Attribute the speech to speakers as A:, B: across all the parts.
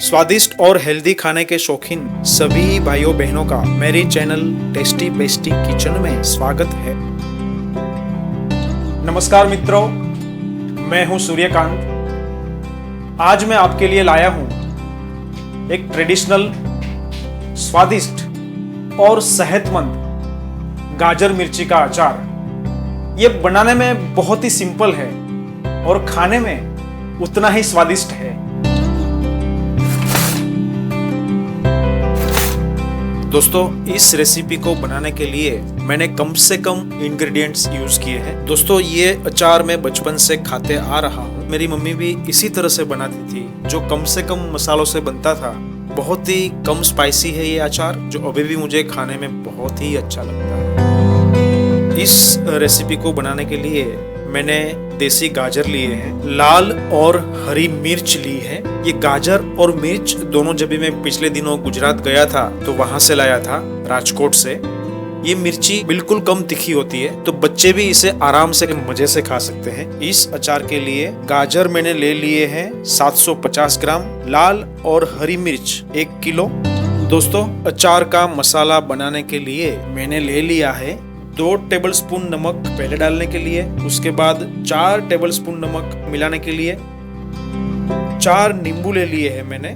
A: स्वादिष्ट और हेल्दी खाने के शौकीन सभी भाइयों बहनों का मेरे चैनल टेस्टी बेस्टी किचन में स्वागत है। नमस्कार मित्रों, मैं हूं सूर्यकांत। आज मैं आपके लिए लाया हूं एक ट्रेडिशनल, स्वादिष्ट और सेहतमंद गाजर मिर्ची का अचार। ये बनाने में बहुत ही सिंपल है और खाने में उतना ही स्वादिष्ट है। दोस्तों, इस रेसिपी को बनाने के लिए मैंने कम से कम इंग्रेडिएंट्स यूज किए हैं। दोस्तों, ये अचार मैं बचपन से खाते आ रहा हूँ। मेरी मम्मी भी इसी तरह से बनाती थी, जो कम से कम मसालों से बनता था। बहुत ही कम स्पाइसी है ये अचार, जो अभी भी मुझे खाने में बहुत ही अच्छा लगता है। इस रेसिपी को बनाने के लिए मैंने देसी गाजर लिए हैं, लाल और हरी मिर्च ली है। ये गाजर और मिर्च दोनों जब भी मैं पिछले दिनों गुजरात गया था तो वहां से लाया था, राजकोट से। ये मिर्ची बिल्कुल कम तीखी होती है, तो बच्चे भी इसे आराम से मजे से खा सकते हैं। इस अचार के लिए गाजर मैंने ले लिए हैं 750 ग्राम, लाल और हरी मिर्च 1 किलो। दोस्तों, अचार का मसाला बनाने के लिए मैंने ले लिया है 2 टेबलस्पून नमक पहले डालने के लिए, उसके बाद 4 टेबलस्पून नमक मिलाने के लिए, 4 नींबू ले लिए हैं मैंने,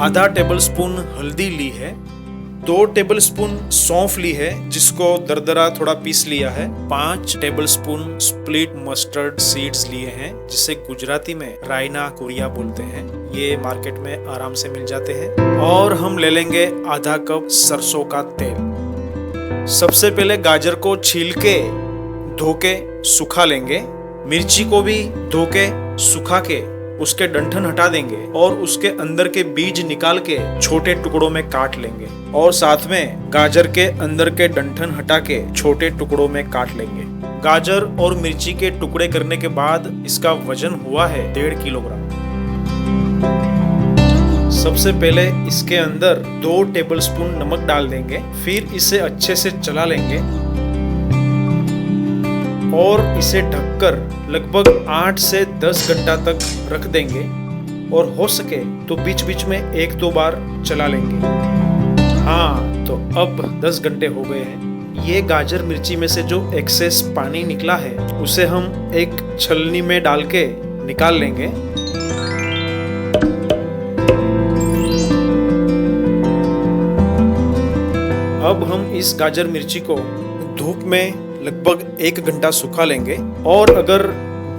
A: आधा टेबलस्पून हल्दी ली है, 2 टेबलस्पून सौंफ ली है जिसको दरदरा थोड़ा पीस लिया है, 5 टेबलस्पून स्प्लिट मस्टर्ड सीड्स लिए हैं जिसे गुजराती में रायना कुरिया बोलते हैं। ये मार्केट में आराम से मिल जाते हैं। और हम ले लेंगे आधा कप सरसों का तेल। सबसे पहले गाजर को छील के धो के सुखा लेंगे। मिर्ची को भी धो के सुखा के उसके डंठल हटा देंगे और उसके अंदर के बीज निकाल के छोटे टुकड़ों में काट लेंगे। और साथ में गाजर के अंदर के डंठल हटा के छोटे टुकड़ों में काट लेंगे। गाजर और मिर्ची के टुकड़े करने के बाद इसका वजन हुआ है 1.5 किलोग्राम। सबसे पहले इसके अंदर 2 टेबलस्पून नमक डाल देंगे, फिर इसे अच्छे से चला लेंगे और इसे ढककर लगभग 8 से 10 घंटा तक रख देंगे। और हो सके तो बीच बीच में 1-2 बार चला लेंगे। हाँ, तो अब 10 घंटे हो गए हैं। ये गाजर मिर्ची में से जो एक्सेस पानी निकला है उसे हम एक छलनी में डाल के निकाल लेंगे। अब हम इस गाजर मिर्ची को धूप में लगभग 1 घंटा सुखा लेंगे। और अगर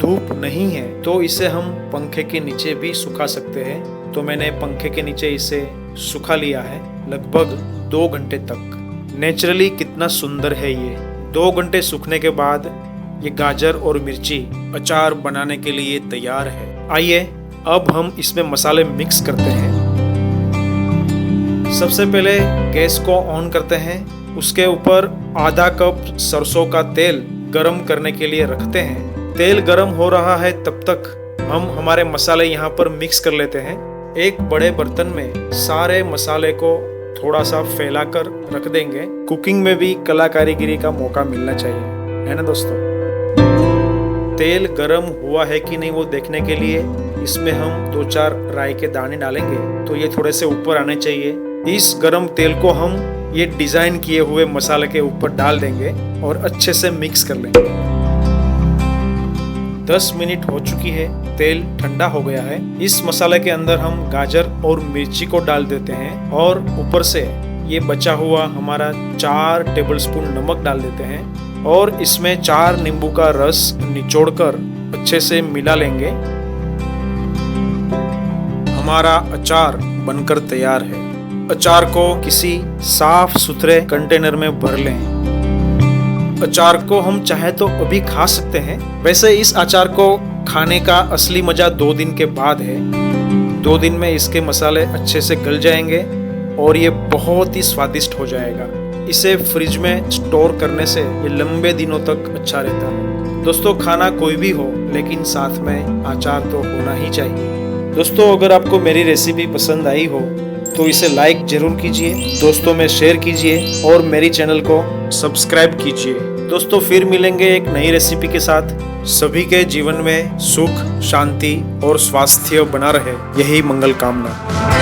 A: धूप नहीं है तो इसे हम पंखे के नीचे भी सुखा सकते हैं। तो मैंने पंखे के नीचे इसे सुखा लिया है लगभग 2 घंटे तक। नेचुरली कितना सुंदर है ये। 2 घंटे सूखने के बाद ये गाजर और मिर्ची अचार बनाने के लिए तैयार है। आइए अब हम इसमें मसाले मिक्स करते हैं। सबसे पहले गैस को ऑन करते हैं। उसके ऊपर आधा कप सरसों का तेल गरम करने के लिए रखते हैं। तेल गरम हो रहा है तब तक हम हमारे मसाले यहाँ पर मिक्स कर लेते हैं। एक बड़े बर्तन में सारे मसाले को थोड़ा सा फैलाकर रख देंगे। कुकिंग में भी कला कारीगरी का मौका मिलना चाहिए, है ना दोस्तों। तेल गरम हुआ है कि नहीं वो देखने के लिए इसमें हम 2-4 राई के दाने डालेंगे, तो ये थोड़े से ऊपर आने चाहिए। इस गरम तेल को हम ये डिजाइन किए हुए मसाले के ऊपर डाल देंगे और अच्छे से मिक्स कर लेंगे। 10 मिनट हो चुकी है, तेल ठंडा हो गया है। इस मसाले के अंदर हम गाजर और मिर्ची को डाल देते हैं और ऊपर से ये बचा हुआ हमारा 4 टेबलस्पून नमक डाल देते हैं और इसमें 4 नींबू का रस निचोड़कर अच्छे से मिला लेंगे। हमारा अचार बनकर तैयार है। अचार को किसी साफ सुथरे कंटेनर में भर लें। अचार को हम चाहे तो अभी खा सकते हैं। वैसे इस अचार को खाने का असली मजा 2 दिन के बाद है। 2 दिन में इसके मसाले अच्छे से गल जाएंगे और ये बहुत ही स्वादिष्ट हो जाएगा। इसे फ्रिज में स्टोर करने से ये लंबे दिनों तक अच्छा रहता है। दोस्तों, खाना कोई भी हो लेकिन साथ में अचार तो होना ही चाहिए। दोस्तों, अगर आपको मेरी रेसिपी पसंद आई हो तो इसे लाइक जरूर कीजिए, दोस्तों में शेयर कीजिए और मेरी चैनल को सब्सक्राइब कीजिए। दोस्तों फिर मिलेंगे एक नई रेसिपी के साथ। सभी के जीवन में सुख, शांति और स्वास्थ्य बना रहे, यही मंगल कामना।